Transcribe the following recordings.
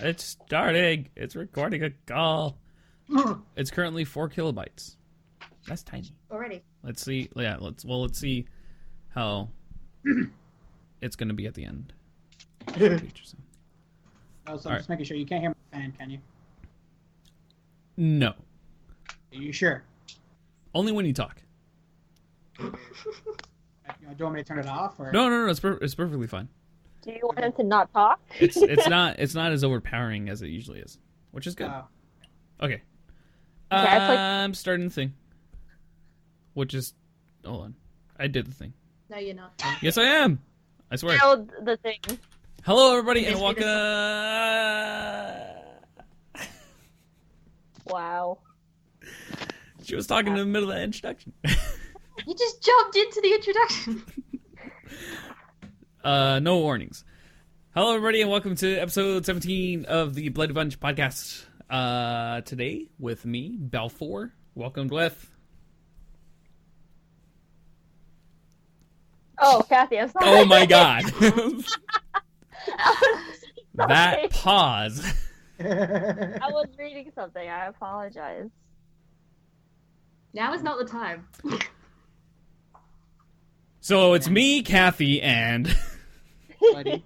It's starting. It's recording a call. It's currently 4 kilobytes. That's tiny. Already. Let's see. Yeah, let's see how it's going to be at the end. Interesting. Oh, so I'm just making sure you can't hear my fan, can you? No. Are you sure? Only when you talk. Do you want me to turn it off? Or? No. It's perfectly fine. Do you want him to not talk? It's not as overpowering as it usually is, which is good. Okay. I'm starting the thing. Which is, hold on, I did the thing. No, you're not. Yes, I am. I swear. Failed the thing. Hello, everybody, and welcome. Wow. She was talking in the middle of the introduction. You just jumped into the introduction. No warnings. Hello, everybody, and welcome to episode 17 of the Bluhdy Bunch podcast. Today, with me, Balfour, welcomed with... Oh, Kathy, I'm sorry. Oh my god. That pause. I was reading something. I apologize. Now is not the time. So it's me, Kathy, and... Buddy.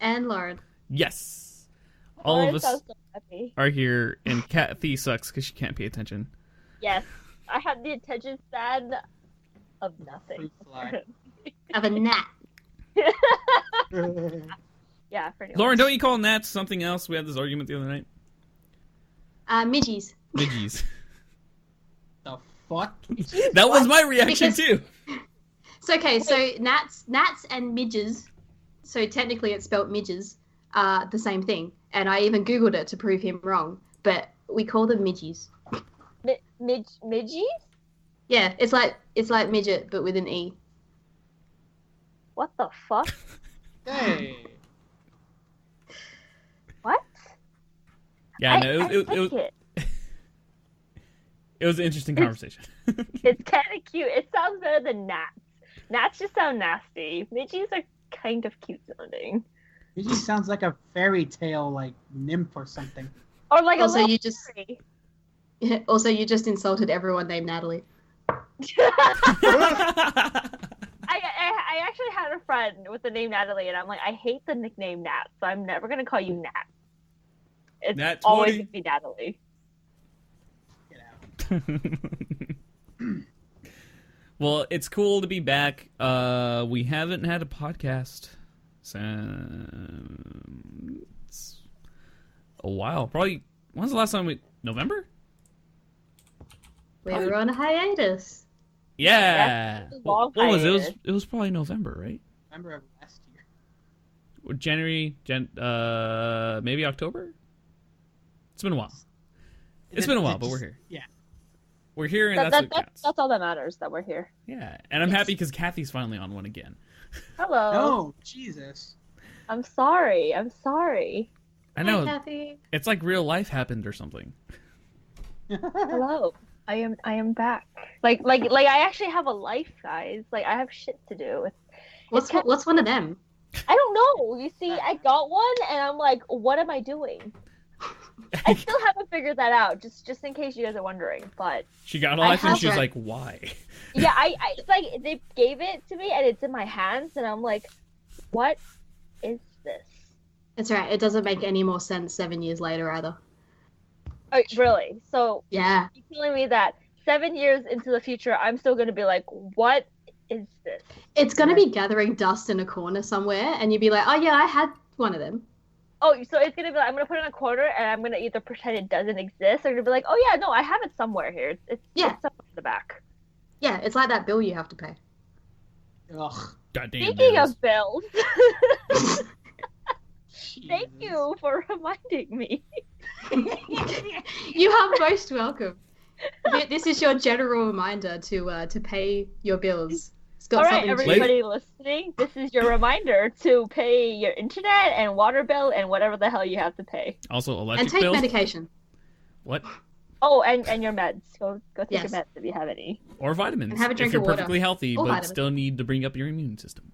And Lauren. Yes. All of us So happy. are here, and Kathy sucks because she can't pay attention. Yes, I had the attention span of nothing. Fruit fly. Of a gnat. Yeah, pretty much. Lauren, don't you call gnats something else? We had this argument the other night. Midgies. Midgies. The fuck? That was my reaction Because- too. So gnats and midges, so technically it's spelt midges, are the same thing. And I even Googled it to prove him wrong. But we call them midgies. Midgies? Yeah, it's like midget, but with an E. What the fuck? Hey. What? Yeah, no, I it like it. was an interesting conversation. It's kind of cute. It sounds better than gnats. Gnats just sound nasty. Midgies are kind of cute sounding. It just sounds like a fairy tale, like nymph or something. Or like Also, a little you just fairy. you just insulted everyone named Natalie. I actually had a friend with the name Natalie, and I'm like, I hate the nickname Nat, so I'm never gonna call you Nat. It's Nat always 20. gonna be Natalie. Get out. Well, it's cool to be back. We haven't had a podcast since a while. Probably, when's the last time Oh, November? We were on a hiatus. Yeah. That's a long What was it? hiatus. It was probably November, right? Remember of last year? January, maybe October? It's been a while. It's been a while, but we're here. Yeah. We're here, and that's what counts. That's all that matters, that we're here. Yeah, and I'm happy because Kathy's finally on one again. Hello. No, Jesus. I'm sorry. I Hi, know. Kathy. It's like real life happened or something. Hello. I am back. Like I actually have a life, guys. Like I have shit to do. What's one of them? I don't know. You see, I got one, and I'm like, what am I doing? I still haven't figured that out. Just in case you guys are wondering. But She got a I life and have she's read- like, why? yeah, I it's like they gave it to me, and it's in my hands, and I'm like, what is this? It's right. It doesn't make any more sense 7 years later either. Oh, really? So Yeah. you're telling me that 7 years into the future, I'm still gonna be like, what is this? It's going to be gathering dust in a corner somewhere, and you'd be like, oh, yeah, I had one of them. Oh, so it's gonna be like, I'm gonna put it in a corner, and I'm gonna either pretend it doesn't exist, or gonna be like, oh yeah, no, I have it somewhere here. It's Yeah. somewhere in the back. Yeah, it's like that bill you have to pay. Ugh. Goddamn. Speaking bills. of bills, thank Jesus. you for reminding me. You are most welcome. This is your general reminder to pay your bills. It's got All right, something to everybody listening, this is your reminder to pay your internet and water bill and whatever the hell you have to pay. Also, and electric take bills. medication. What? Oh, and your meds. Go take Yes. your meds if you have any. Or vitamins. And have a drink if you're of water. perfectly healthy, Or but vitamins. still need to bring up your immune system.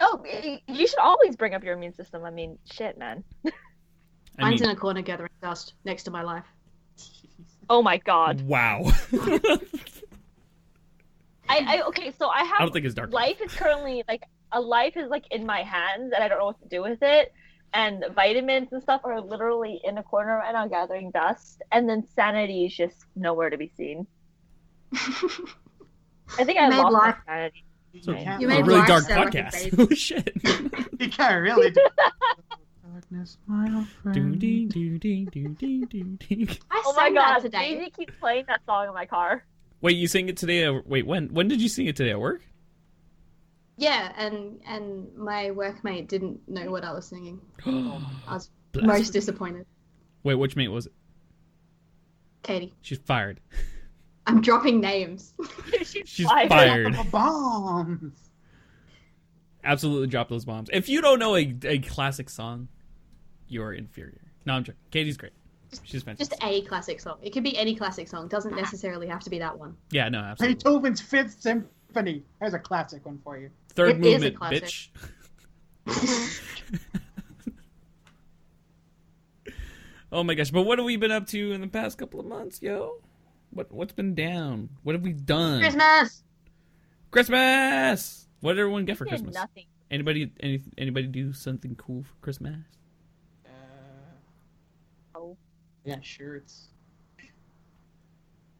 Oh, you should always bring up your immune system. I mean, shit, man. Mine's in a corner gathering dust next to my life. Oh my god. Wow. Okay, so I have. I don't think it's dark. Life is currently like a life is like in my hands, and I don't know what to do with it. And vitamins and stuff are literally in a corner right now gathering dust, and then sanity is just nowhere to be seen. I think I made lost life. my sanity. You a made really life dark sound like a podcast. baby. Oh shit. You can't really do darkness, my old friend. I Oh my sang that god, today. Daisy keeps playing that song in my car. Wait, you sang it today? Wait, when? When did you sing it today at work? Yeah, and my workmate didn't know what I was singing. I was Bless most her. disappointed. Wait, which mate was it? Katie, She's fired. I'm dropping names. She's fired. Bombs. Absolutely drop those bombs. If you don't know a classic song, you're inferior. No, I'm joking. Katie's great. She's fantastic. Just a classic song. It could be any classic song. Doesn't necessarily have to be that one. Yeah, no, absolutely. Beethoven's Fifth Symphony. There's a classic one for you. Third It is a movement, classic. bitch. Oh my gosh, but what have we been up to in the past couple of months, yo? What's been down? What have we done? Christmas! Christmas! What did everyone get for Did Christmas? nothing. Anybody do something cool for Christmas? Oh. Yeah, shirts.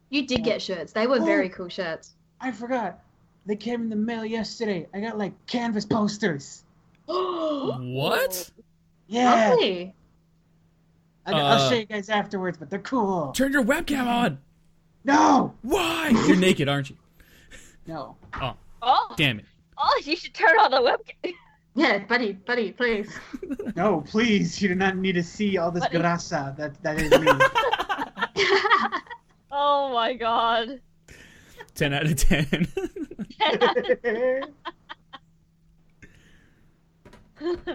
You did get shirts. They were very cool shirts. I forgot. They came in the mail yesterday. I got like canvas posters. What? Yeah. Lovely. I'll show you guys afterwards, but they're cool. Turn your webcam on! No. Why? You're naked, aren't you? No. Oh, Damn it. oh, you should turn on the webcam. Yeah, buddy, please. No, please. You do not need to see all this Buddy. grasa. That is me. Oh my god. 10 out of 10.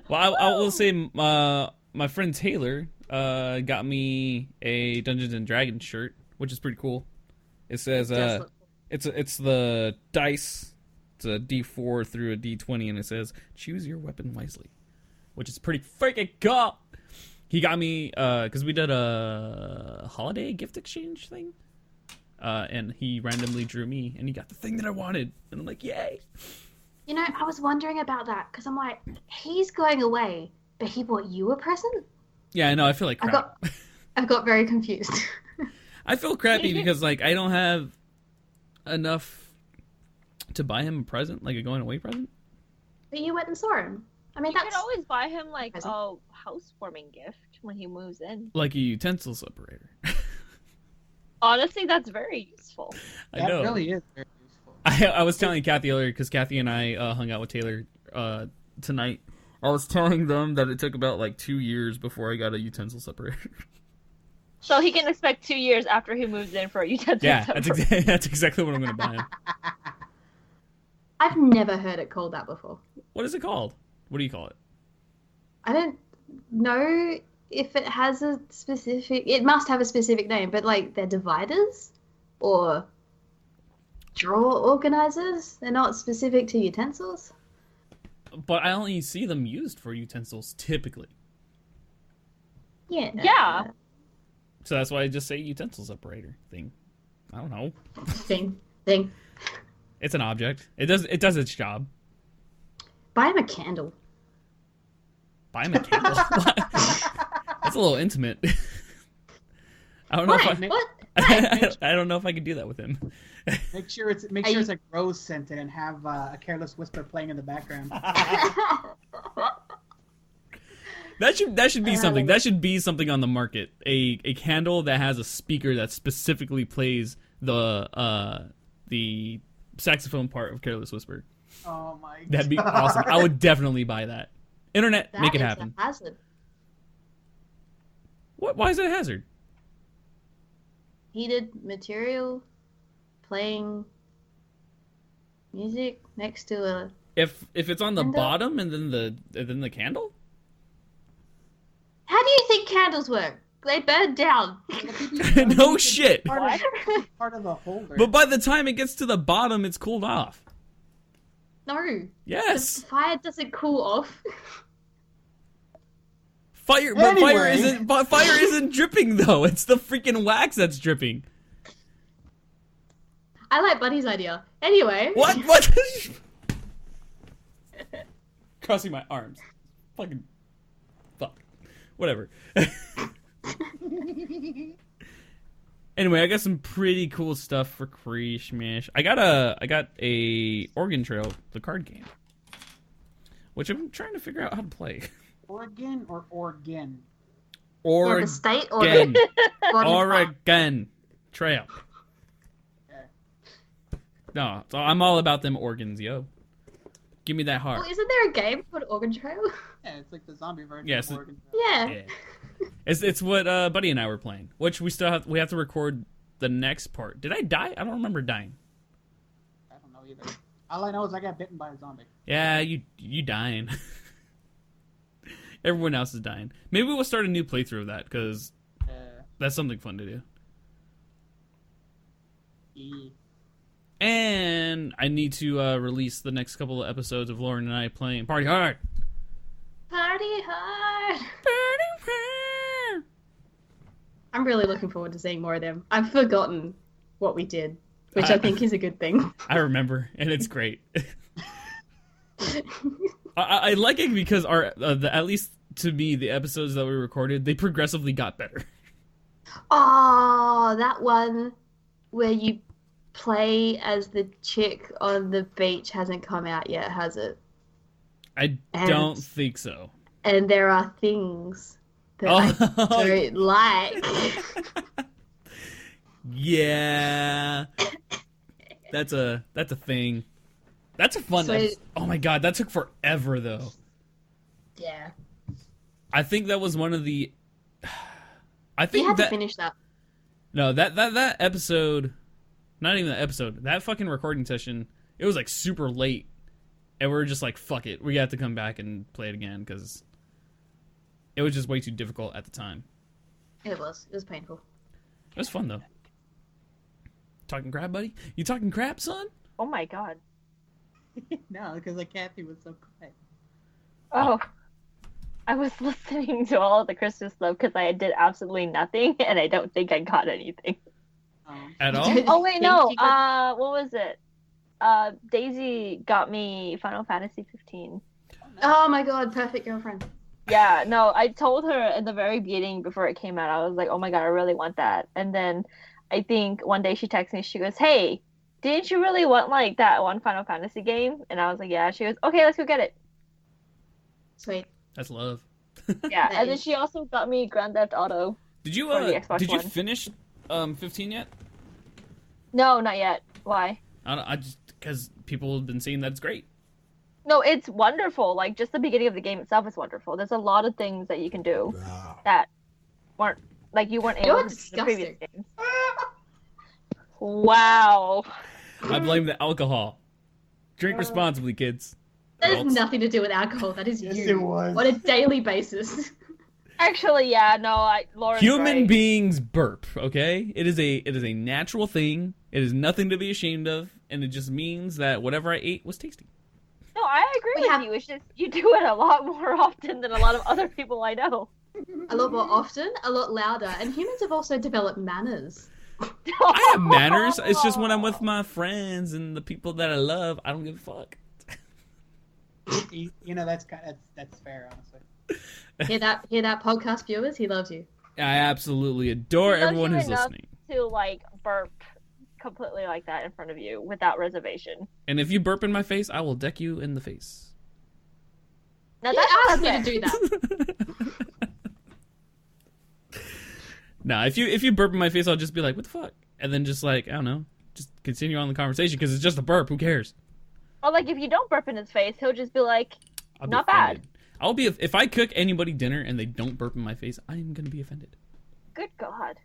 Well, I will say, my friend Taylor got me a Dungeons and Dragons shirt, which is pretty cool. It says it's the dice. It's a D4 through a D20, and it says choose your weapon wisely, which is pretty freaking cool. He got me because we did a holiday gift exchange thing, and he randomly drew me, and he got the thing that I wanted, and I'm like, yay! You know, I was wondering about that because I'm like, he's going away, but he bought you a present? Yeah, I know. I feel like crap. I've got very confused. I feel crappy because like I don't have enough to buy him a present, like a going away present. But you went and saw him. I mean, You that's could always buy him like Present. a housewarming gift when he moves in. Like a utensil separator. Honestly, that's very useful. I know. That really is very useful. I was telling Kathy earlier, because Kathy and I hung out with Taylor tonight. I was telling them that it took about like 2 years before I got a utensil separator. So he can expect 2 years after he moves in for a utensil. Yeah, separator. that's exactly what I'm going to buy him. I've never heard it called that before. What is it called? What do you call it? I don't know if it has a specific... It must have a specific name, but like they're dividers or drawer organizers. They're not specific to utensils. But I only see them used for utensils typically. Yeah. Yeah. So that's why I just say utensil separator thing. I don't know. Thing. It's an object. It does its job. Buy him a candle. Buy him a candle. That's a little intimate. I don't know Why? if What? I don't know if I could do that with him. Make sure it's like rose scented and have a Careless Whisper playing in the background. That should be something. That should be something on the market. A candle that has a speaker that specifically plays the saxophone part of Careless Whisper. Oh my god. That'd be awesome. I would definitely buy that. Internet, That make it is happen. a hazard. What? Why is it a hazard? Heated material, playing music next to a... If it's on the Candle? bottom and then the candle? How do you think candles work? They burn down. No shit. Part of the holder. But by the time it gets to the bottom, it's cooled off. No. Yes. The fire doesn't cool off. Fire, but Anyway. fire isn't dripping though. It's the freaking wax that's dripping. I like Buddy's idea. Anyway. What? Crossing my arms. Fucking. Fuck. Whatever. Anyway, I got some pretty cool stuff for Christmas. I got a Oregon Trail, the card game, which I'm trying to figure out how to play. Oregon or Oregon? Yeah, the state or Oregon. the body part. Oregon Trail. Okay. No, so I'm all about them organs, yo. Give me that heart. Well, isn't there a game called Oregon Trail? Yeah, it's like the zombie version Yes, of Oregon. Yeah. Yeah. It's what Buddy and I were playing, which we have to record the next part. Did I die? I don't remember dying. I don't know either. All I know is I got bitten by a zombie. Yeah, you dying. Everyone else is dying. Maybe we'll start a new playthrough of that because that's something fun to do. E. And I need to release the next couple of episodes of Lauren and I playing Party Hard. Party hard. Party Hard. I'm really looking forward to seeing more of them. I've forgotten what we did, which I think is a good thing. I remember, and it's great. I like it because our at least to me, the episodes that we recorded, they progressively got better. Oh, that one where you play as the chick on the beach hasn't come out yet, has it? I don't think so. And there are things that I don't like. Yeah. That's a thing. That's a fun Oh my god, that took forever though. Yeah. I think that was one of the I think You had that to finish that. No, that episode, not even that episode, that fucking recording session, it was like super late. And we were just like, fuck it. We got to come back and play it again because it was just way too difficult at the time. It was painful. It was fun though. Talking crap, buddy? You talking crap, son? Oh my god. No, because like Kathy was so quiet. Oh. I was listening to all of the Christmas stuff because I did absolutely nothing, and I don't think I got anything. At all? Oh wait, no. What was it? Daisy got me Final Fantasy 15. Oh my god, perfect girlfriend. Yeah, no, I told her in the very beginning before it came out, I was like, oh my god, I really want that. And then I think one day she texted me, she goes, hey, didn't you really want like that one Final Fantasy game? And I was like, yeah. She goes, okay, let's go get it. Sweet. That's love. Yeah, and then she also got me Grand Theft Auto. Did you for the Xbox did you One. finish 15 yet? No, not yet. Why? I just because people have been saying that it's great. No, it's wonderful. Like, just the beginning of the game itself is wonderful. There's a lot of things that you can do that weren't, like, you weren't able You're to do in the disgusting. previous games. Wow. I blame the alcohol. Drink responsibly, kids. That has Adults. nothing to do with alcohol. That is Yes, you. it was. On a daily basis. Actually, yeah, no, Lauren's Human right. beings burp, okay? It is a natural thing. It is nothing to be ashamed of, and it just means that whatever I ate was tasty. No, I agree with you. It's just, you do it a lot more often than a lot of other people I know. A lot more often, a lot louder, and humans have also developed manners. I have manners. It's just when I'm with my friends and the people that I love, I don't give a fuck. You know, that's fair, honestly. Hear that, podcast viewers? He loves you. I absolutely adore He loves everyone you who's enough listening. to, like, burp completely like that in front of you without reservation. And if you burp in my face, I will deck you in the face. Now, He that's asked me not to do that. Nah, if you burp in my face, I'll just be like, what the fuck? And then just like, I don't know, just continue on the conversation because it's just a burp. Who cares? Or, like, if you don't burp in his face, he'll just be like, I'll be not offended. bad. I'll be if I cook anybody dinner and they don't burp in my face, I'm gonna be offended. Good God.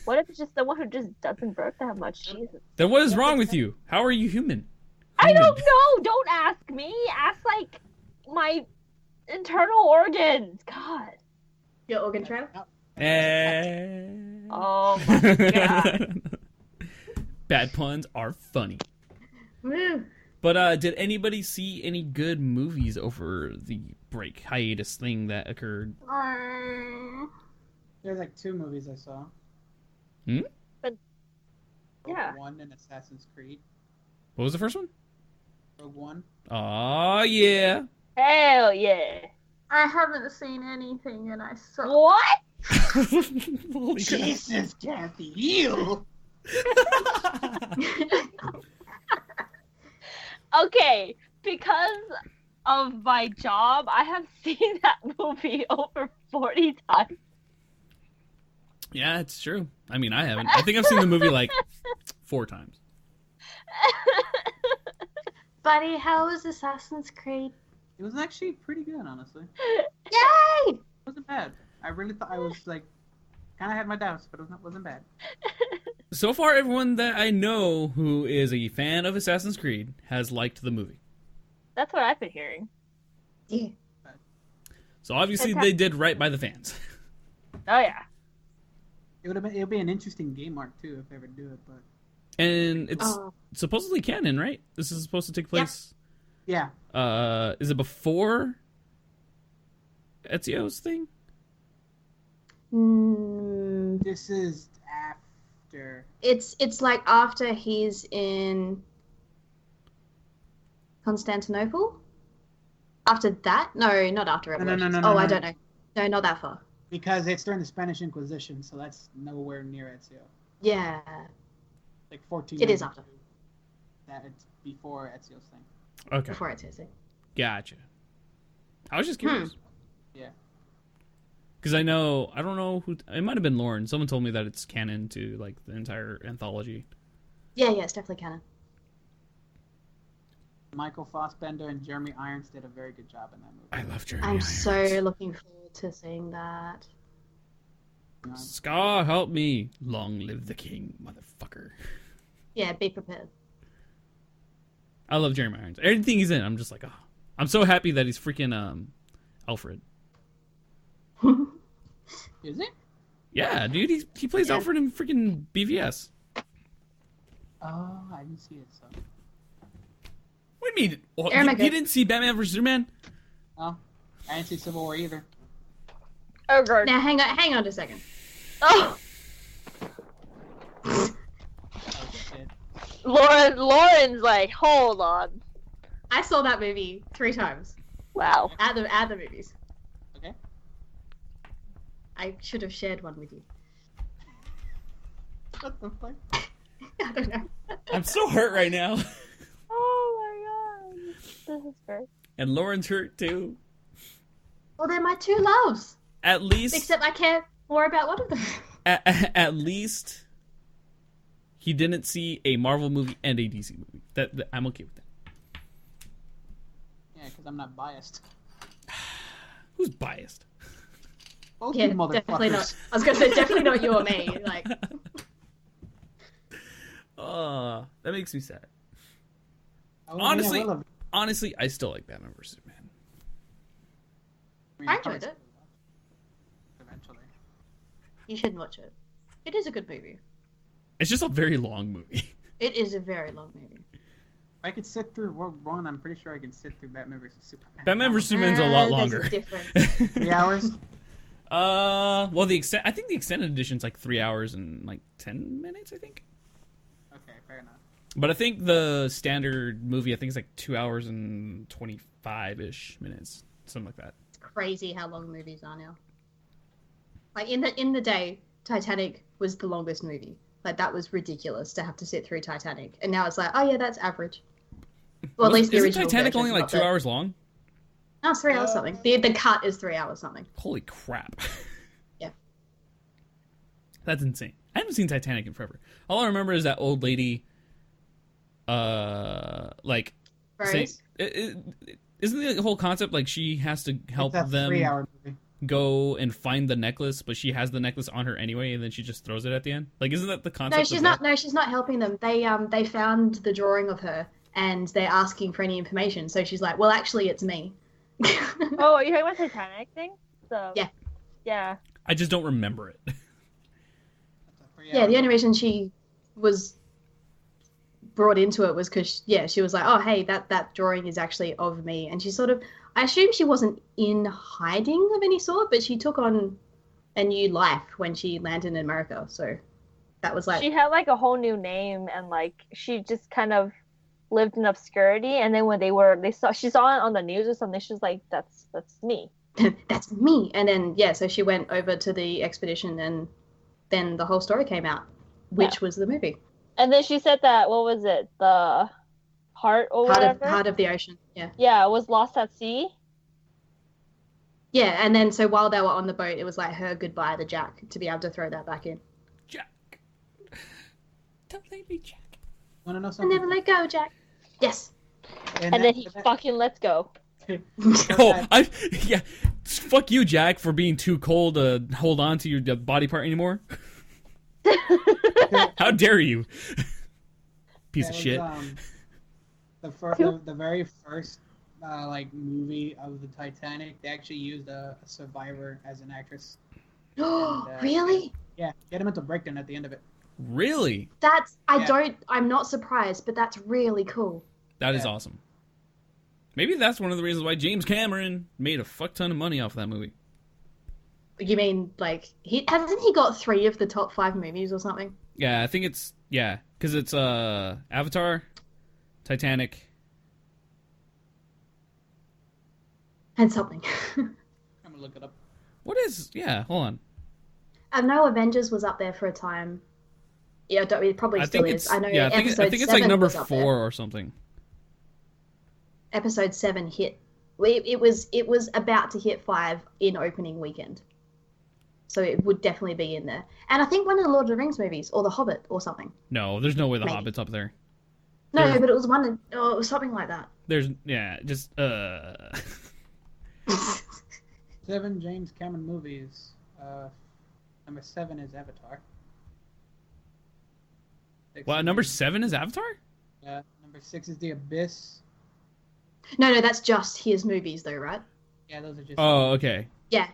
What if it's just someone who just doesn't burp that much? Jesus. Then what is wrong with you? How are you human? I don't know. Don't ask me. Ask, like, my internal organs. God. Your organ trail? Oh, my God. Bad puns are funny. Woo. But did anybody see any good movies over the break hiatus thing that occurred? There's like 2 movies I saw. But yeah. Rogue One and Assassin's Creed. What was the first one? Rogue One. Oh yeah. Hell yeah. I haven't seen anything, and I saw. What? Holy crap. Jesus, Kathy, you. Okay, because of my job, I have seen that movie over 40 times. Yeah, it's true. I mean, I haven't. I think I've seen the movie like 4 times. Buddy, how was Assassin's Creed? It was actually pretty good, honestly. Yay! It wasn't bad. I really thought I was like, kind of had my doubts, but it wasn't bad. So far, everyone that I know who is a fan of Assassin's Creed has liked the movie. That's what I've been hearing. Yeah. So obviously, they did right by the fans. Oh yeah. It'll be an interesting game arc too if they ever do it, but And it's supposedly canon, right? This is supposed to take place. yeah. Is it before Ezio's thing? This is after. It's like after he's in Constantinople. After that? No, not after Revelations. No, I don't know. No, not that far. Because it's during the Spanish Inquisition, so that's nowhere near Ezio. Yeah. Like 14 It years is after. That it's before Ezio's thing. Okay, Before Ezio's thing. gotcha. I was just curious. Yeah. Because I don't know who. It might have been Lauren. Someone told me that it's canon to like the entire anthology. Yeah, it's definitely canon. Michael Fassbender and Jeremy Irons did a very good job in that movie. I love Jeremy I'm Irons. so looking forward to seeing that. Scar, help me! Long live the king, motherfucker. Yeah, be prepared. I love Jeremy Irons. Everything he's in, I'm just like, oh. I'm so happy that he's freaking Alfred. Is it? Yeah, dude, he plays Alfred in freaking BVS. Oh, I didn't see it, so. What do you mean? Oh, Aaron, you didn't see Batman vs Superman? Oh, I didn't see Civil War either. Oh god. Now hang on a second. Oh, Oh, shit. Lauren's like, hold on. I saw that movie 3 times Wow. at the movies. Okay. I should have shared one with you. What the fuck? I don't know. I'm so hurt right now. Oh my god. This is great. And Lauren's hurt too. Well, they're my 2 loves. At least, Except I care more about one of them. at least, he didn't see a Marvel movie and a DC movie. That I'm okay with that. Yeah, because I'm not biased. Who's biased? Both Yeah, you motherfuckers. definitely not. I was going to say, definitely not you or me. Like, That makes me sad. I mean, Honestly, I will have- honestly, I still like Batman vs Superman. mean, I probably enjoyed it. Eventually. You should watch it. It is a good movie. It's just a very long movie. It is a very long movie. If I could sit through Rogue One, I'm pretty sure I can sit through Batman vs Superman. Batman vs Superman's a lot There's longer. a difference. 3 hours? Well, I think the extended edition's like 3 hours and like 10 minutes, I think. Okay, fair enough. But I think the standard movie, I think, is like 2 hours and 25-ish minutes, something like that. It's crazy how long movies are now. Like in the day, Titanic was the longest movie. Like that was ridiculous to have to sit through Titanic, and now it's like, oh yeah, that's average. Well, at least the Isn't original Titanic version, only like not 2 the- hours long? No, it's 3 hours something. The cut is 3 hours something. Holy crap. Yeah. That's insane. I haven't seen Titanic in forever. All I remember is that old lady, like, say, Rose? isn't the whole concept like she has to help It's a them 3-hour movie. go and find the necklace, but she has the necklace on her anyway, and then she just throws it at the end? Like, isn't that the concept? No, she's not. No, she's not helping them. They found the drawing of her, and they're asking for any information. So she's like, well, actually, it's me. Oh, are you talking about Titanic thing? So Yeah. Yeah. I just don't remember it. It's a 3-hour Yeah, the only movie. reason she was brought into it was because she was like, oh hey, that drawing is actually of me, and she sort of, I assume she wasn't in hiding of any sort, but she took on a new life when she landed in America. So that was like, she had like a whole new name, and like she just kind of lived in obscurity. And then when she saw it on the news or something, she was like, that's me. that's me. And then so she went over to the expedition, and then the whole story came out, which was the movie. And then she said that, what was it, the heart of the ocean, it was lost at sea. And then so while they were on the boat, it was like her goodbye to Jack to be able to throw that back in. Jack, don't leave me, Jack. Want to know something? I never let go, Jack. Yes. And then he fucking lets go. Fuck you, Jack, for being too cold to hold on to your body part anymore. How dare you? Piece of shit. The very first movie of the Titanic, they actually used a survivor as an actress. Really? Yeah, get him into breakdown at the end of it. Really? I'm not surprised, but that's really cool. That is awesome. Maybe that's one of the reasons why James Cameron made a fuck ton of money off that movie. You mean, like, hasn't he got 3 of the top 5 movies or something? Yeah, I think it's, because it's Avatar, Titanic. And something. I'm gonna look it up. Hold on. I know Avengers was up there for a time. Yeah, it probably still is. I know. I think it's like number 4 or something. Episode 7 hit. It was about to hit 5 in opening weekend, so it would definitely be in there. And I think one of the Lord of the Rings movies, or The Hobbit, or something. No, there's no way The Hobbit's up there. No, but it was one. It was something like that. There's 7 James Cameron movies. Number 7 is Avatar. Number 7 is Avatar? Yeah. Number 6 is The Abyss. No, that's just his movies, though, right? Yeah, those are just. Oh, okay. Yeah.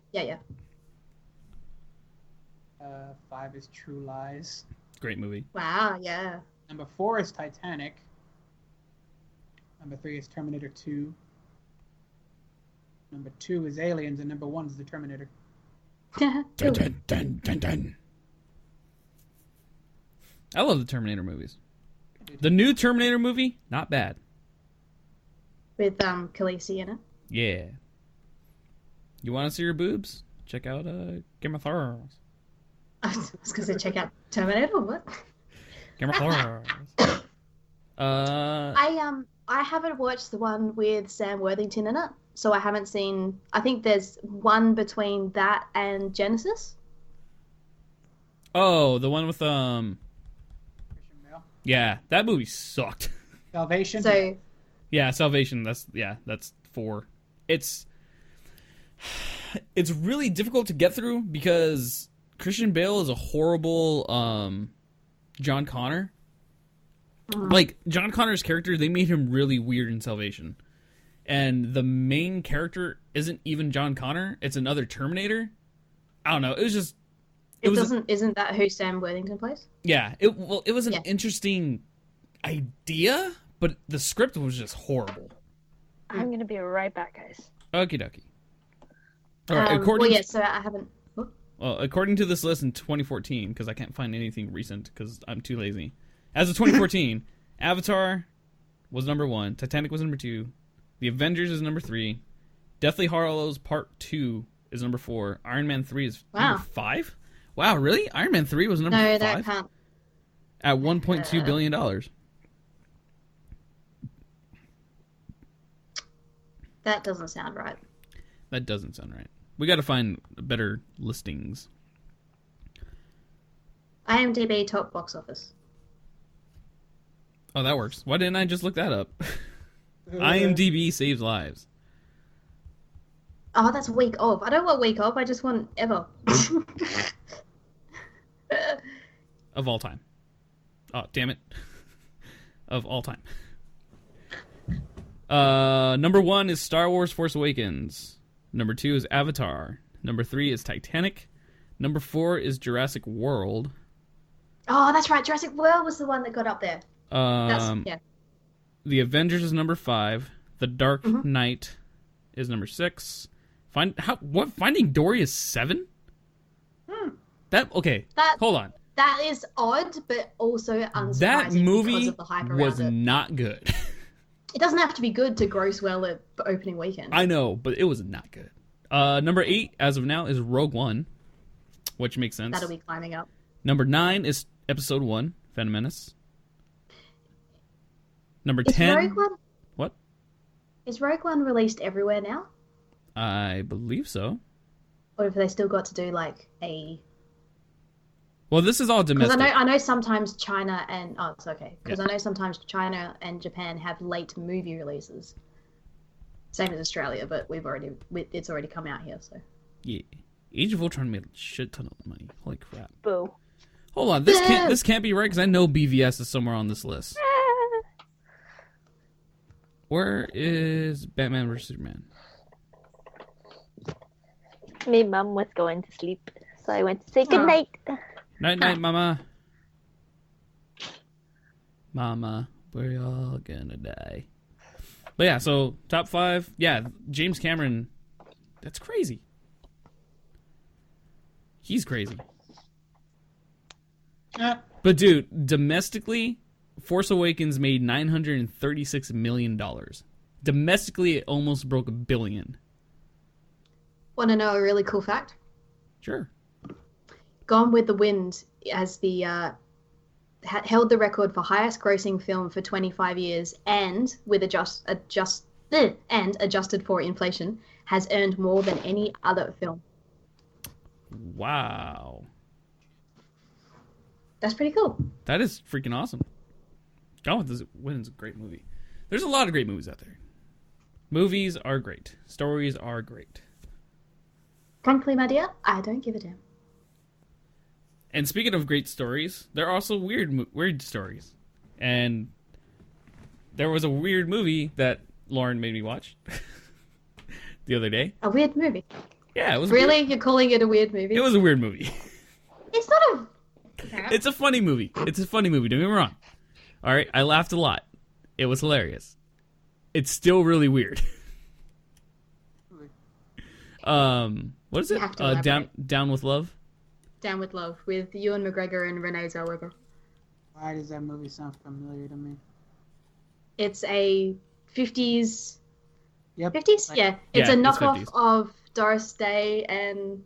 5 is True Lies. Great movie. Wow, yeah. Number 4 is Titanic. Number 3 is Terminator 2. Number 2 is Aliens, and number 1 is The Terminator. Dun, dun, dun, dun, dun. I love the Terminator movies. The new Terminator movie, not bad. With Khaleesi in it. Yeah. You want to see her boobs? Check out Game of Thrones. I was going to check out Terminator. What? Game of Thrones. I haven't watched the one with Sam Worthington in it, so I haven't seen. I think there's one between that and Genesis. Oh, the one with Christian Bale. Yeah, that movie sucked. Salvation. So. Yeah, Salvation. That's 4. It's really difficult to get through because Christian Bale is a horrible John Connor. Like John Connor's character, they made him really weird in Salvation, and the main character isn't even John Connor; it's another Terminator. I don't know. It was just. Isn't that who Sam Worthington plays? Yeah. It was an interesting idea. But the script was just horrible. I'm going to be right back, guys. Okie dokie. All right, so I haven't... Well, according to this list in 2014, because I can't find anything recent because I'm too lazy. As of 2014, Avatar was number 1. Titanic was number 2. The Avengers is number 3. Deathly Hallows Part 2 is number 4. Iron Man 3 is number 5? Wow, really? Iron Man 3 was number 5? No, that can't. At $1.2 billion. That doesn't sound right. That doesn't sound right. We got to find better listings. IMDb top box office. Oh, that works. Why didn't I just look that up? IMDb saves lives. Oh, that's week off. I don't want week off. I just want ever. Of all time. Oh, damn it. Of all time. Number 1 is Star Wars Force Awakens. Number 2 is Avatar. Number 3 is Titanic. Number 4 is Jurassic World. Oh, that's right. Jurassic World was the one that got up there. Yeah. The Avengers is number 5. The Dark Knight is number 6. Finding Dory is 7? Hold on. That is odd, but also unsurprising That movie because of the hype around was it. not good. It doesn't have to be good to gross well at opening weekend. I know, but it was not good. Number 8, as of now, is Rogue One, which makes sense. That'll be climbing up. Number 9 is Episode 1, Phantom Menace. Number Is 10... Rogue One... What? Is Rogue One released everywhere now? I believe so. Or have they still got to do, like, a... Well, this is all domestic. Because I know sometimes China and... Oh, it's okay. Because I know sometimes China and Japan have late movie releases. Same as Australia, but it's already come out here, so... Yeah. Age of Ultron made a shit ton of money. Holy crap. Boo. Hold on, this can't be right, because I know BVS is somewhere on this list. Where is Batman vs. Superman? My mum was going to sleep, so I went to say goodnight. Night, Mama. Mama, we're all gonna die. But yeah, so top 5. Yeah, James Cameron. That's crazy. He's crazy. But dude, domestically, Force Awakens made $936 million. Domestically, it almost broke $1 billion. Want to know a really cool fact? Sure. Gone with the Wind as the held the record for highest grossing film for 25 years, and with adjusted for inflation, has earned more than any other film. Wow. That's pretty cool. That is freaking awesome. Gone with the Wind is a great movie. There's a lot of great movies out there. Movies are great. Stories are great. Frankly, my dear, I don't give a damn. And speaking of great stories, there are also weird stories. And there was a weird movie that Lauren made me watch the other day. A weird movie? Yeah, it was really? weird. You're calling it a weird movie? It was a weird movie. It's not a... It's a funny movie. It's a funny movie, don't get me wrong. Alright, I laughed a lot. It was hilarious. It's still really weird. What is it? Down with Love? Down with Love, with Ewan McGregor and Renee Zellweger. Why does that movie sound familiar to me? It's a 50s... Yep. 50s? Yeah. It's Yeah, a it's knockoff 50s. of Doris Day and...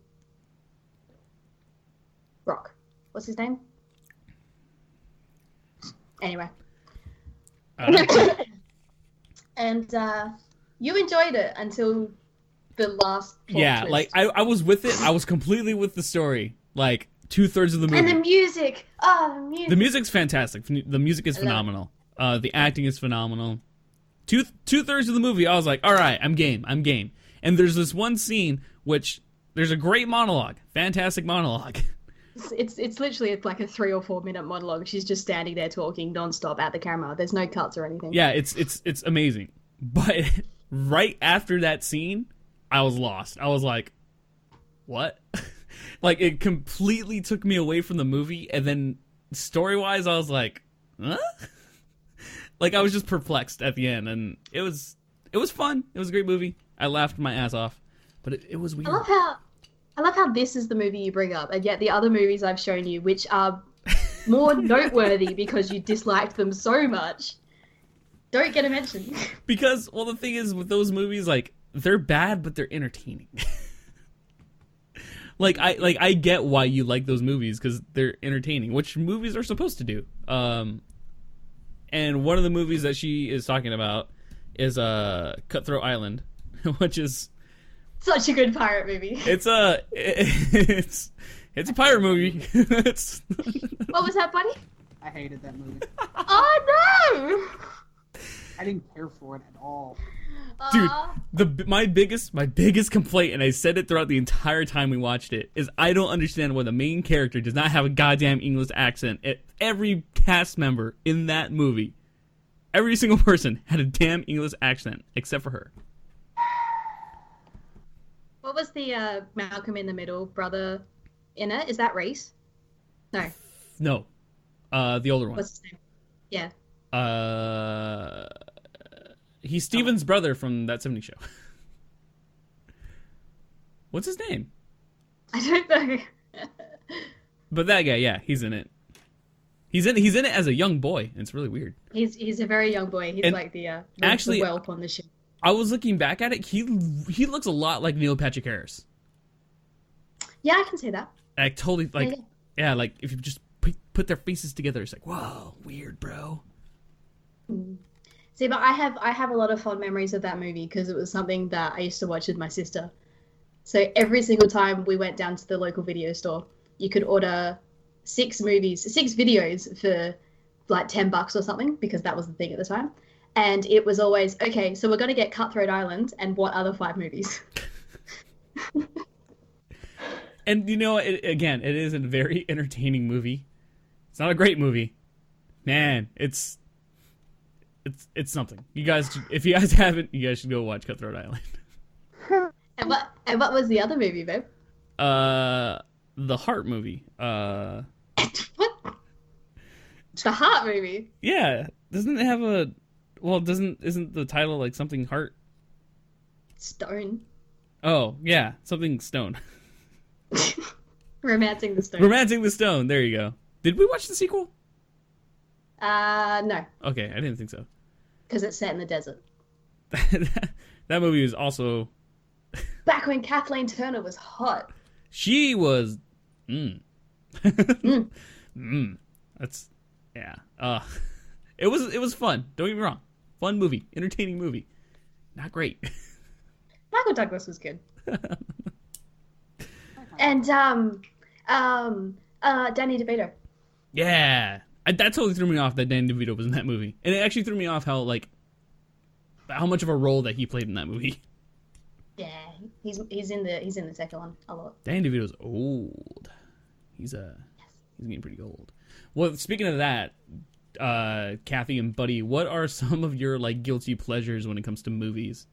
Rock. What's his name? Anyway. And you enjoyed it until the last plot Yeah, twist. like I was with it. I was completely with the story. Like 2/3 of the movie. And the music! Oh, the music! The music's fantastic. The music is phenomenal. The acting is phenomenal. Two-thirds of the movie, I was like, all right, I'm game. And there's this one scene which there's a great monologue, fantastic monologue. It's literally like a 3 or 4 minute monologue. She's just standing there talking nonstop at the camera. There's no cuts or anything. Yeah, it's amazing. But right after that scene, I was lost. I was like, what? Like, it completely took me away from the movie, and then story-wise, I was like, huh? Like, I was just perplexed at the end, and it was fun. It was a great movie. I laughed my ass off, but it was weird. I love how this is the movie you bring up, and yet the other movies I've shown you, which are more noteworthy because you disliked them so much, don't get a mention. Because, well, the thing is, with those movies, like, they're bad, but they're entertaining. I get why you like those movies, because they're entertaining, which movies are supposed to do. And one of the movies that she is talking about is Cutthroat Island, which is Such a good pirate movie. it's a pirate movie. What was that, buddy? I hated that movie. Oh no! I didn't care for it at all. Dude, my biggest complaint, and I said it throughout the entire time we watched it, is I don't understand why the main character does not have a goddamn English accent. Every cast member in that movie, every single person had a damn English accent except for her. What was the Malcolm in the Middle brother in it? Is that Reese? No. No, the older one. What's his name? Yeah. He's Steven's brother from That 70s Show. What's his name? I don't know. But that guy, yeah, he's in it. He's in it as a young boy. It's really weird. He's a very young boy. He's And like the actually, whelp on the ship. I was looking back at it. He looks a lot like Neil Patrick Harris. Yeah, I can see that. Like totally, like Yeah. like if you just put their faces together, it's like, whoa, weird, bro. See, but I have a lot of fond memories of that movie because it was something that I used to watch with my sister. So every single time we went down to the local video store, you could order 6 videos for like $10 or something, because that was the thing at the time. And it was always, okay, so we're going to get Cutthroat Island and what other 5 movies? And you know, it is a very entertaining movie. It's not a great movie. Man, it's something. You guys, if you guys haven't, you guys should go watch Cutthroat Island. And what was the other movie, babe? The Heart movie. What? The Heart movie? Yeah. Doesn't it have a... Well, isn't the title like something Heart? Stone. Oh, yeah. Something Stone. Romancing the Stone. Romancing the Stone. There you go. Did we watch the sequel? No. Okay, I didn't think so. Because it's set in the desert. That movie was also... Back when Kathleen Turner was hot. She was... That's... Yeah. It was fun. Don't get me wrong. Fun movie. Entertaining movie. Not great. Michael Douglas was good. And Danny DeVito. Yeah. That totally threw me off that Danny DeVito was in that movie. And it actually threw me off how much of a role that he played in that movie. Yeah, he's in the second one a lot. Danny DeVito's old. He's getting pretty old. Well, speaking of that, Kathy and Buddy, what are some of your like guilty pleasures when it comes to movies?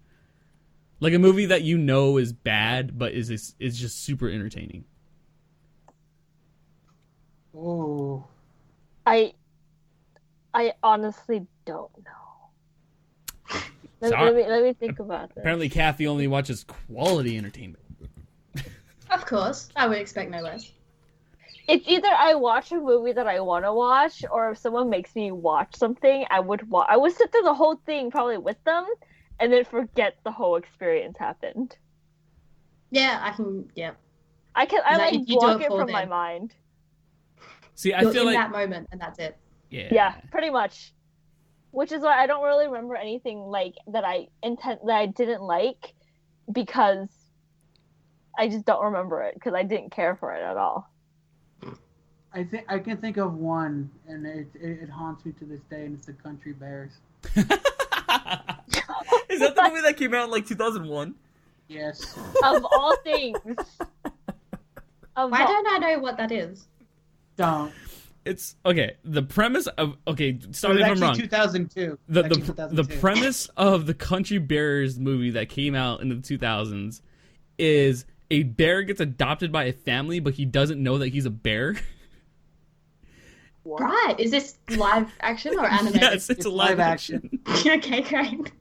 Like a movie that you know is bad, but is just super entertaining. Oh. I honestly don't know. Let me think about this. Apparently, Kathy only watches quality entertainment. Of course, I would expect no less. It's either I watch a movie that I want to watch, or if someone makes me watch something, I would sit through the whole thing probably with them, and then forget the whole experience happened. Yeah, I can. Yeah, I like block it from my them. Mind. See, I You're feel in like that moment, and that's it. Yeah, pretty much. Which is why I don't really remember anything like that I didn't like, because I just don't remember it because I didn't care for it at all. I can think of one, and it haunts me to this day, and it's the Country Bears. Is that the movie that came out in like 2001? Yes. Of all things. Why don't I know what that is? Don't. It's okay. The premise of stop me It if was I'm wrong. actually 2002. The premise of the Country Bears movie that came out in the 2000s is a bear gets adopted by a family, but he doesn't know that he's a bear. What? Right. Is this live action or animated? Yes, it's a live action. Okay, great.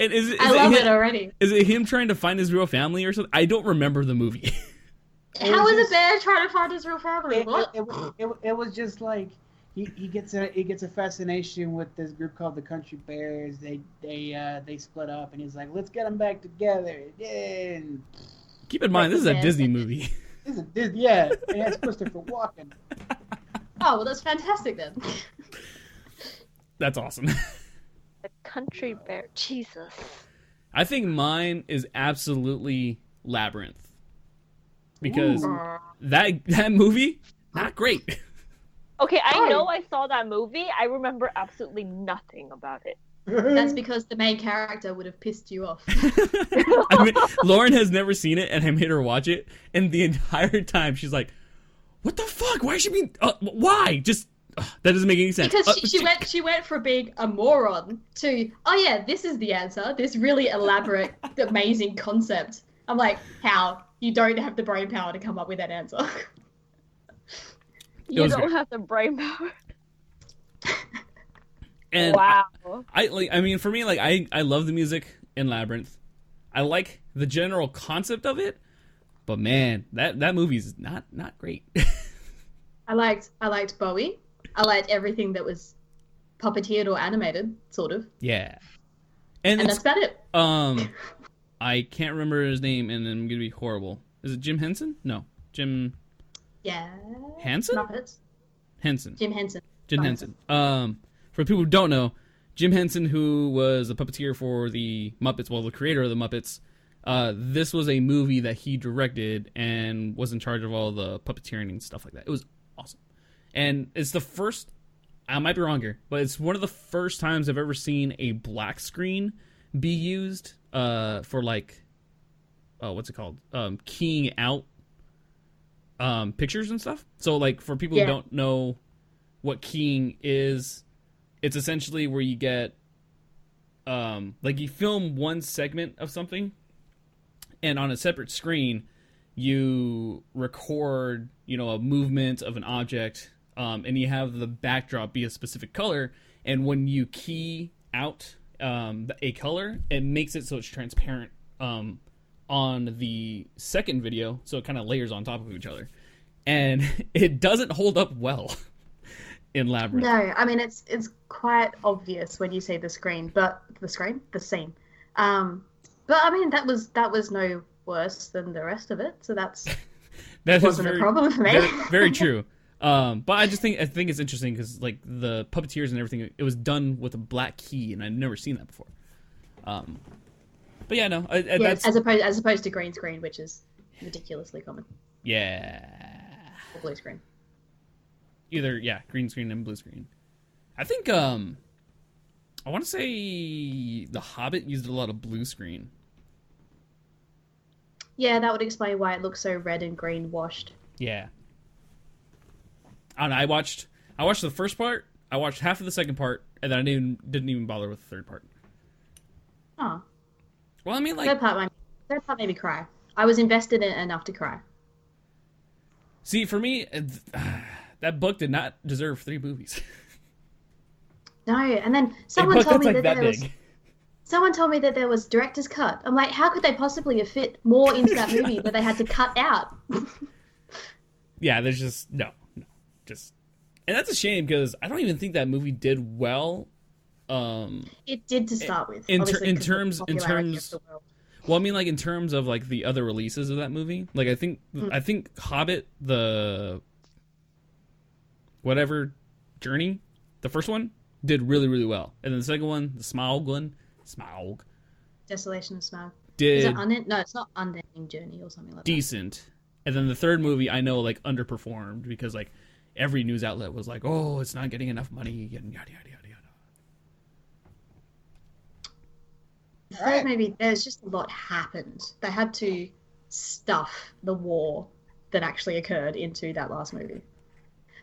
And I love it already. Is it him trying to find his real family or something? I don't remember the movie. How is a bear trying to find his real family? It was just like he gets a fascination with this group called the Country Bears. They split up, and he's like, let's get them back together. Yeah. Keep in mind, this is a Disney movie. This is Disney, yeah. It has Christopher Walken. Oh, well, that's fantastic then. That's awesome. The Country Bear, Jesus. I think mine is absolutely Labyrinth. Because that movie, not great. Okay, I know I saw that movie. I remember absolutely nothing about it. That's because the main character would have pissed you off. I mean, Lauren has never seen it, and I made her watch it, and the entire time she's like, "What the fuck? Why is she being? Why? Just that doesn't make any sense." Because she went from being a moron to, oh yeah, this is the answer. This really elaborate, amazing concept. I'm like, how? You don't have the brain power to come up with that answer. You don't have the brain power. And wow. I mean, for me, like, I love the music in Labyrinth. I like the general concept of it, but man, that movie's not great. I liked Bowie. I liked everything that was puppeteered or animated, sort of. Yeah. And that's about it. I can't remember his name, and I'm gonna be horrible. Is it Jim Henson? No, Jim. Yeah. Henson? Muppets. Henson. Jim Henson. Jim Henson. For people who don't know, Jim Henson, who was a puppeteer for the Muppets, well, the creator of the Muppets, this was a movie that he directed and was in charge of all the puppeteering and stuff like that. It was awesome. And it's the first, I might be wrong here, but it's one of the first times I've ever seen a black screen be used for, like, what's it called? Keying out pictures and stuff. So, like, for people who don't know what keying is, it's essentially where you get, like, you film one segment of something, and on a separate screen, you record, you know, a movement of an object, and you have the backdrop be a specific color, and when you key out a color, it makes it so it's transparent on the second video, so it kind of layers on top of each other. And it doesn't hold up well in Labyrinth. No, I mean it's quite obvious when you see the scene. But I mean that was no worse than the rest of it, so that wasn't a problem for me. Very true. But I think it's interesting because, like, the puppeteers and everything, it was done with a black key, and I've never seen that before. But yeah, no, that's as opposed to green screen, which is ridiculously common. Yeah. Or blue screen. Either green screen and blue screen. I think I want to say The Hobbit used a lot of blue screen. Yeah, that would explain why it looks so red and green washed. Yeah. I don't know. I watched the first part. I watched half of the second part, and then I didn't even bother with the third part. Oh. Well, I mean, like, third part made me cry. I was invested in it enough to cry. See, for me, that book did not deserve 3 movies. No, and then someone told me someone told me that there was director's cut. I'm like, how could they possibly have fit more into that movie that they had to cut out? Yeah, there's just no, and that's a shame because I don't even think that movie did well. It did to start with. In terms. Well, I mean, like, in terms of, like, the other releases of that movie, like, I think Hobbit, the whatever Journey, the first one did really, really well, and then the second one, the Smaug, Desolation of Smaug. Is it No, it's not Unending Journey or something like decent. And then the third movie, I know, like, underperformed because, like, every news outlet was like, "Oh, it's not getting enough money," and yada yada yada yada. Third movie, there's just a lot happened. They had to stuff the war that actually occurred into that last movie.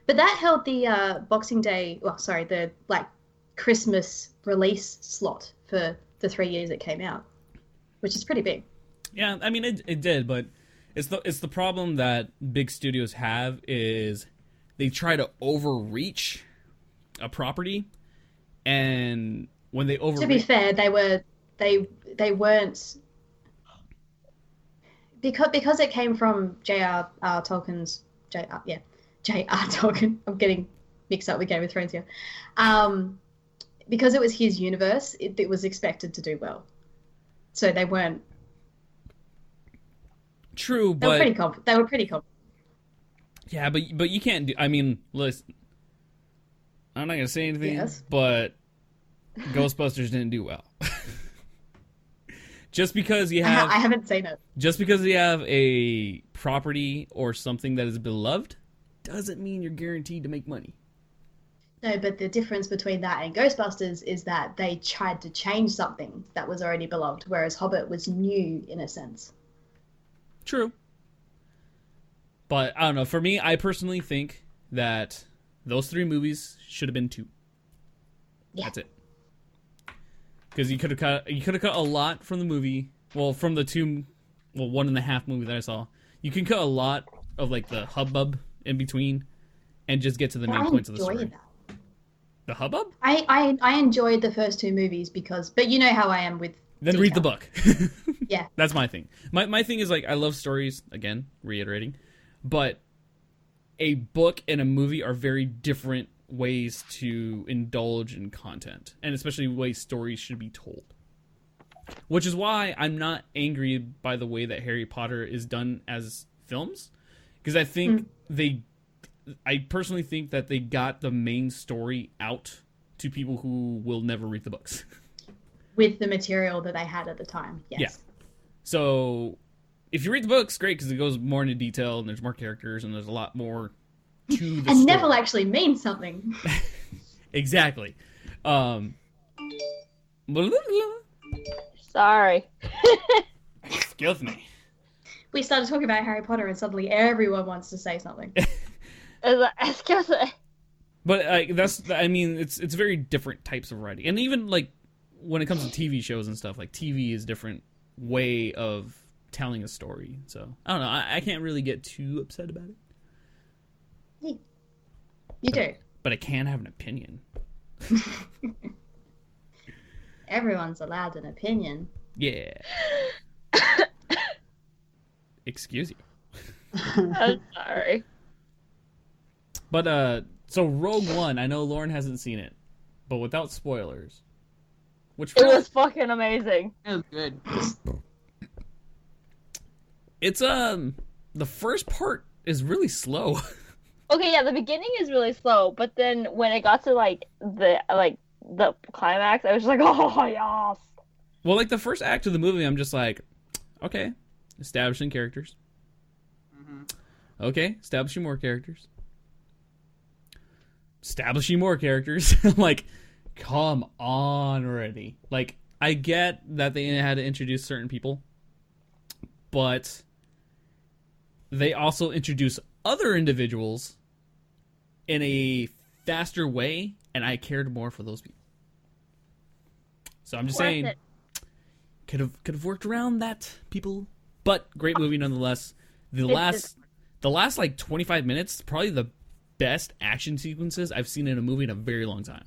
But that held the Boxing Day, the, like, Christmas release slot for the 3 years it came out, which is pretty big. Yeah, I mean, it did, but it's the problem that big studios have is they try to overreach a property, and when they overreach... To be fair, they weren't, because it came from J.R. Tolkien's J.R. Tolkien. I'm getting mixed up with Game of Thrones here. Because it was his universe, it was expected to do well. So they weren't. True, but they were pretty confident. Yeah, but you can't do. I mean, listen, I'm not gonna say anything, but Ghostbusters didn't do well. Just because you have... I haven't seen it. Just because you have a property or something that is beloved doesn't mean you're guaranteed to make money. No, but the difference between that and Ghostbusters is that they tried to change something that was already beloved, whereas Hobbit was new in a sense. True. But, I don't know, for me, I personally think that those 3 movies should have been 2. Yeah. That's it. Because you could have cut a lot from the movie. Well, from the 1.5 movie that I saw. You can cut a lot of, like, the hubbub in between and just get to the main points of the story. The hubbub? I enjoyed the first two movies but you know how I am with Then detail. read the book. Yeah. That's my thing. My thing is, like, I love stories, again, reiterating, but a book and a movie are very different ways to indulge in content, and especially ways stories should be told. Which is why I'm not angry by the way that Harry Potter is done as films, because I think I personally think that they got the main story out to people who will never read the books. With the material that they had at the time, yes. Yeah. So, if you read the books, great, because it goes more into detail, and there's more characters, and there's a lot more to the story. And Neville actually means something. Exactly. Sorry. Excuse me. We started talking about Harry Potter and suddenly everyone wants to say something. Excuse me. But it's very different types of writing, and even like when it comes to TV shows and stuff, like TV is a different way of telling a story. So I don't know. I can't really get too upset about it. You do. But I can have an opinion. Everyone's allowed an opinion. Yeah. Excuse you. I'm sorry. But so Rogue One, I know Lauren hasn't seen it, but without spoilers, which It was fucking amazing. It was good. it's the first part is really slow. Okay, yeah, the beginning is really slow, but then when it got to the climax, I was just like, oh yes. Well, like the first act of the movie, I'm just like, okay, establishing characters. Mm-hmm. Okay, establishing more characters. Establishing more characters. I'm like, come on already. Like, I get that they had to introduce certain people, but they also introduce other individuals in a faster way, and I cared more for those people. So I'm just saying, could have worked around that, people. But great movie nonetheless. The last like 25 minutes, probably the best action sequences I've seen in a movie in a very long time.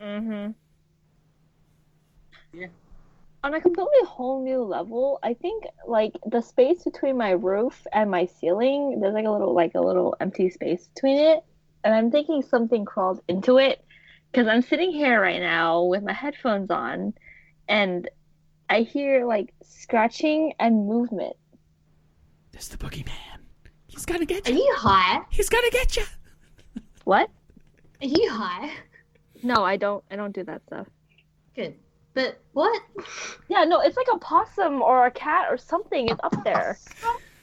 Mm-hmm. Yeah. On a completely whole new level, I think like the space between my roof and my ceiling, there's like a little empty space between it, and I'm thinking something crawled into it because I'm sitting here right now with my headphones on, and I hear like scratching and movement. It's the boogeyman. He's gonna get Are you. you high? He's gonna get you. What? Are you high? No, I don't do that stuff. Good. But what? Yeah, no, it's like a possum or a cat or something. It's up there.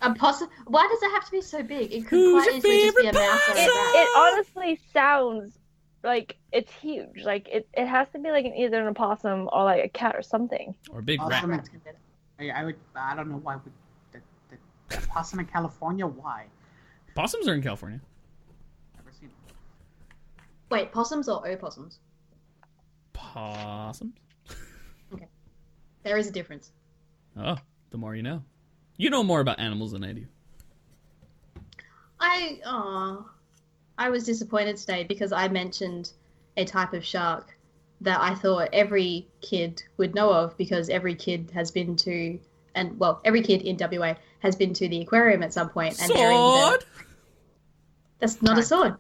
A possum? Why does it have to be so big? It could Who's quite your easily just be a favorite mouse or a rat. It honestly sounds like it's huge. Like it has to be like either an opossum or like a cat or something. Or a big Awesome. rat. I don't know why the possum in California. Why? Possums are in California. Never seen it. Wait, possums or opossums? Possums? There is a difference. Oh, the more you know. You know more about animals than I do. I was disappointed today because I mentioned a type of shark that I thought every kid would know of because every kid has been to, every kid in WA has been to the aquarium at some point. And Sword? That's not a sword.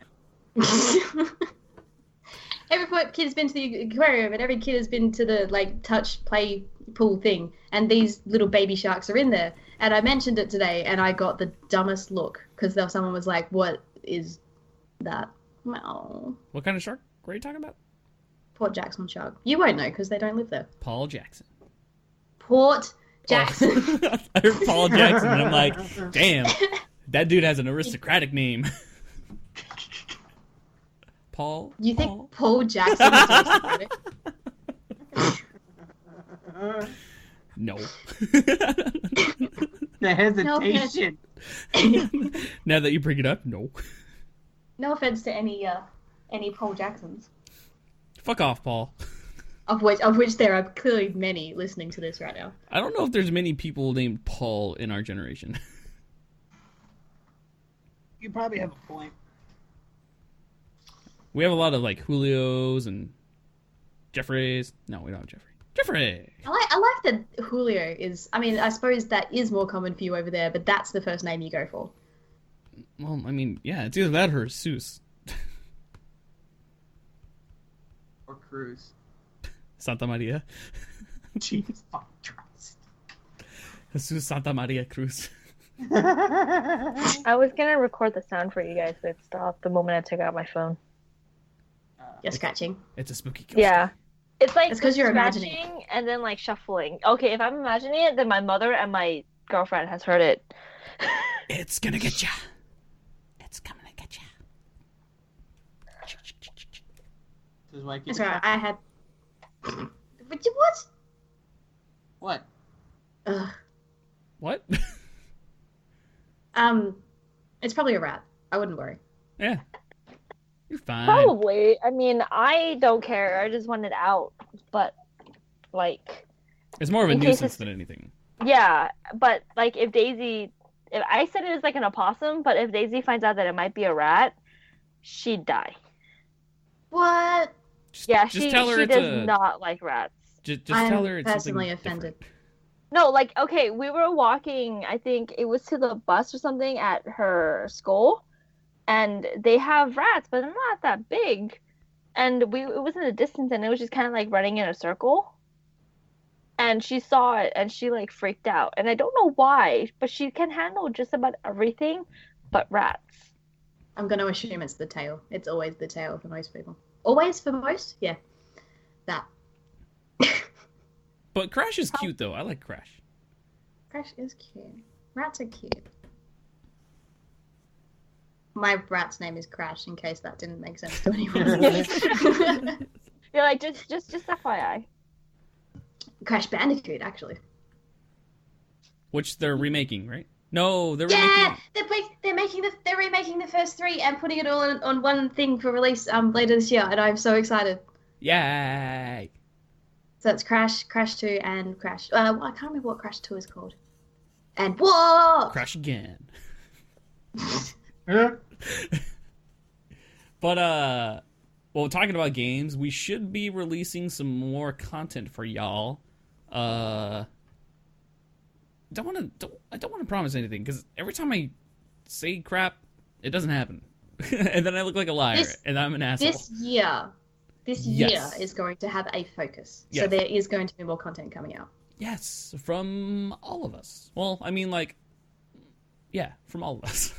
Every kid has been to the aquarium and every kid has been to the touch play pool thing, and these little baby sharks are in there. And I mentioned it today and I got the dumbest look because someone was like, what is that? Oh. What kind of shark? What are you talking about? Port Jackson shark. You won't know because they don't live there. Paul Jackson. Port Jackson. Oh. I heard Paul Jackson and I'm like, damn, that dude has an aristocratic name. Paul? You think Paul Jackson is aristocratic? No. The hesitation. Now that you bring it up, no. No offense to any Paul Jacksons. Fuck off, Paul. Of which there are clearly many listening to this right now. I don't know if there's many people named Paul in our generation. You probably have a point. We have a lot of like Julios and Jeffreys. No, we don't have Jeffrey. I like that Julio is. I mean, I suppose that is more common for you over there, but that's the first name you go for. Well, I mean, yeah, it's either that or Jesus. Or Cruz. Santa Maria. Jesus fucking Christ. Jesus Santa Maria Cruz. I was gonna record the sound for you guys, but it stopped the moment I took out my phone. You're scratching. It's a spooky ghost. Yeah. It's like It's 'cause you're scratching imagining and then like shuffling. Okay, if I'm imagining it, then my mother and my girlfriend has heard it. It's gonna get ya. It's coming to get ya. This is why I keep That's right. I had. What? What? Ugh. What? It's probably a rat. I wouldn't worry. Yeah. You're fine. Probably. I mean, I don't care. I just want it out. But like, It's more of a in case nuisance it's- than anything. yeah. But like, if I said it was like an opossum, but if Daisy finds out that it might be a rat, she'd die. What? Yeah, just she tell her she it's does a. not like rats. Just I'm tell her it's personally something offended. different. No, like, okay, we were walking, I think it was to the bus or something at her school, and they have rats, but they're not that big. And it was in the distance, and it was just kind of like running in a circle. And she saw it, and she like freaked out. And I don't know why, but she can handle just about everything but rats. I'm going to assume it's the tail. It's always the tail for most people. Always for most? Yeah. That. But Crash is cute though. I like Crash. Crash is cute. Rats are cute. My rat's name is Crash, in case that didn't make sense to anyone. You're like, just FYI. Crash Bandicoot, actually. Which they're remaking, right? No, they're Yeah, remaking. they're remaking the first three and putting it all on one thing for release later this year, and I'm so excited. Yay! So it's Crash, Crash 2, and Crash. I can't remember what Crash 2 is called. And what? Crash again. Huh? But well, talking about games, we should be releasing some more content for y'all. I don't want to promise anything because every time I say crap, it doesn't happen, and then I look like a liar, and I'm an asshole. This year Yes. is going to have a focus. So Yes. there is going to be more content coming out. Yes, from all of us. Well, I mean, like, yeah, from all of us.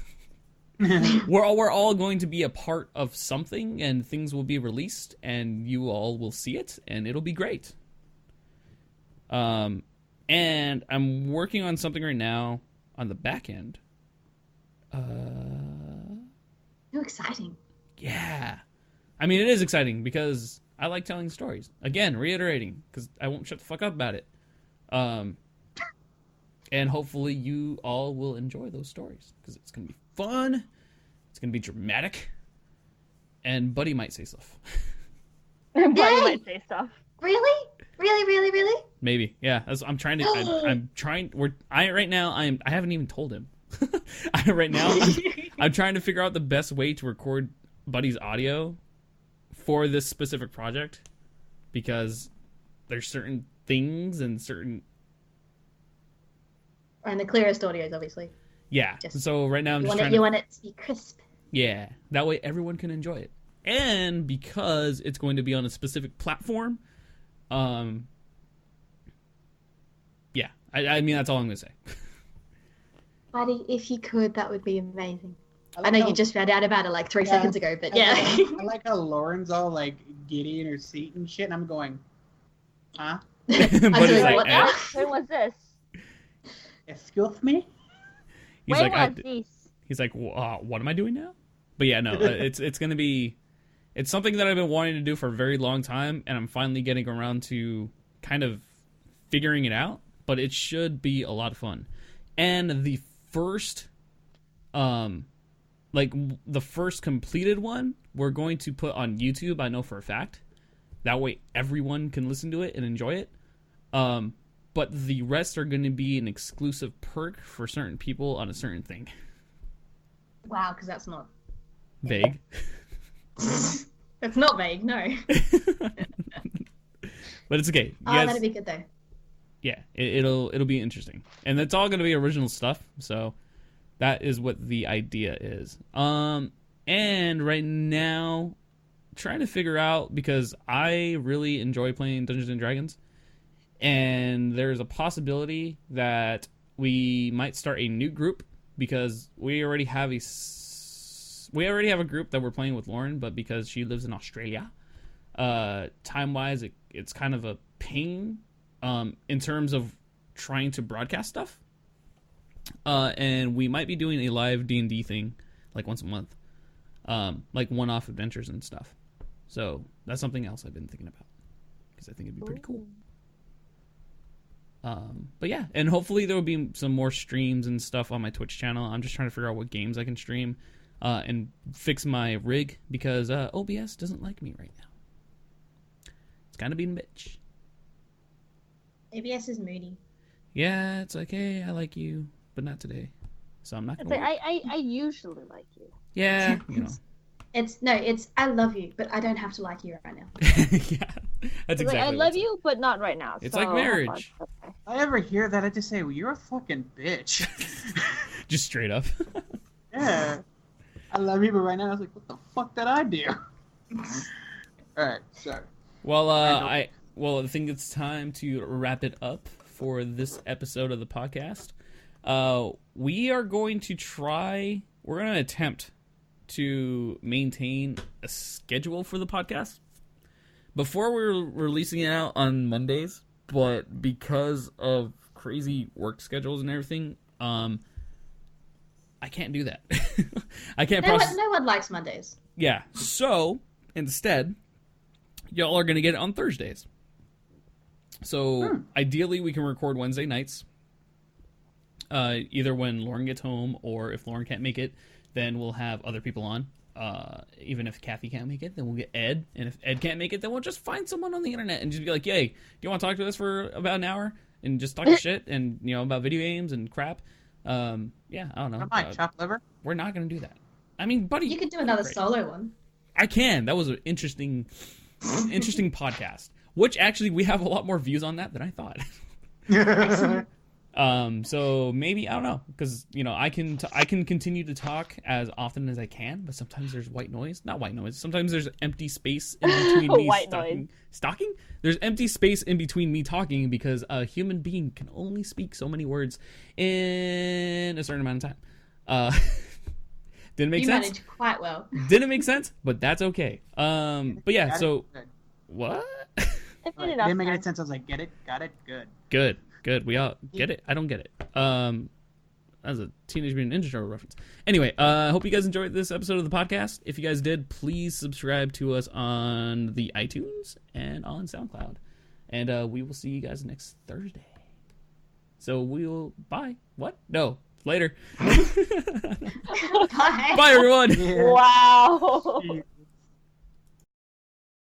We're all going to be a part of something, and things will be released, and you all will see it, and it'll be great. And I'm working on something right now on the back end. How exciting. Yeah. I mean, it is exciting because I like telling stories. Again, reiterating, because I won't shut the fuck up about it. And hopefully you all will enjoy those stories, because it's going to be fun, it's going to be dramatic, and Buddy might say stuff. Buddy Yay! might say stuff. Really? Really? Maybe, yeah. I'm trying to. I'm trying. Right now. I haven't even told him. Right now, I'm trying to figure out the best way to record Buddy's audio for this specific project, because there's certain things and certain. And the clearest audios, obviously. Yeah. Just- So right now I'm just trying You to. want it to be crisp. Yeah. That way everyone can enjoy it, and because it's going to be on a specific platform. Yeah. I mean, that's all I'm gonna say. Buddy, if you could, that would be amazing. I like know how- you just found out about it like 3 Yeah. seconds ago, but yeah. I like how Lauren's all like giddy in her seat and shit, and I'm going, huh? But doing it's like, what eh? now? When was this? Excuse me? He's When like, was this? He's like, what am I doing now? But yeah, no, it's gonna be, it's something that I've been wanting to do for a very long time, and I'm finally getting around to kind of figuring it out. But it should be a lot of fun. And the first, the first completed one, we're going to put on YouTube. I know for a fact. That way, everyone can listen to it and enjoy it. But the rest are going to be an exclusive perk for certain people on a certain thing. Wow, because that's not. Vague. It's not vague, no. But it's okay. Oh, that'd be good though. Yeah, it'll be interesting, and it's all gonna be original stuff. So that is what the idea is. And right now, trying to figure out, because I really enjoy playing Dungeons and Dragons, and there's a possibility that we might start a new group, because we already have a group that we're playing with Lauren, but because she lives in Australia, time-wise, it's kind of a pain in terms of trying to broadcast stuff. And we might be doing a live D&D thing, like once a month, like one-off adventures and stuff. So that's something else I've been thinking about, because I think it'd be pretty cool. But yeah, and hopefully there will be some more streams and stuff on my Twitch channel. I'm just trying to figure out what games I can stream and fix my rig, because OBS doesn't like me right now. It's kind of being a bitch. ABS is moody. Yeah, it's like, hey, I like you, but not today. So I'm not going to... I usually like you. Yeah, you know. It's I love you, but I don't have to like you right now. Yeah, that's exactly. I love you, but not right now. It's like marriage. Okay. I ever hear that, I just say, well, you're a fucking bitch. Just straight up. Yeah. I love you, but right now I was like, what the fuck did I do? Alright, sorry. Well, I think it's time to wrap it up for this episode of the podcast. We're going to attempt to maintain a schedule for the podcast. Before we were releasing it out on Mondays, but because of crazy work schedules and everything, I can't do that. I can't process... No one likes Mondays. Yeah, so instead, y'all are going to get it on Thursdays. So ideally, we can record Wednesday nights, either when Lauren gets home, or if Lauren can't make it, then we'll have other people on. Even if Kathy can't make it, then we'll get Ed. And if Ed can't make it, then we'll just find someone on the internet and just be like, "Yay, do you want to talk to us for about an hour and just talk shit and about video games and crap?" Yeah, I don't know. Chopped liver? We're not gonna do that. I mean, buddy, you could do another solo one. I can. That was an interesting podcast. Which actually, we have a lot more views on that than I thought. So maybe, I don't know, because I can continue to talk as often as I can, but sometimes there's not white noise. Sometimes there's empty space in between me talking. There's empty space in between me talking, because a human being can only speak so many words in a certain amount of time. Didn't make sense. You managed quite well. Didn't make sense, but that's okay. But yeah, so what? Didn't make any sense. I was like, get it, got it, good. Good. We all get it. I don't get it. That was a Teenage Mutant Ninja Turtle reference. Anyway, I hope you guys enjoyed this episode of the podcast. If you guys did, please subscribe to us on the iTunes and on SoundCloud. And we will see you guys next Thursday. So bye. What? No. Later. Bye. Bye, everyone. Yeah. Wow.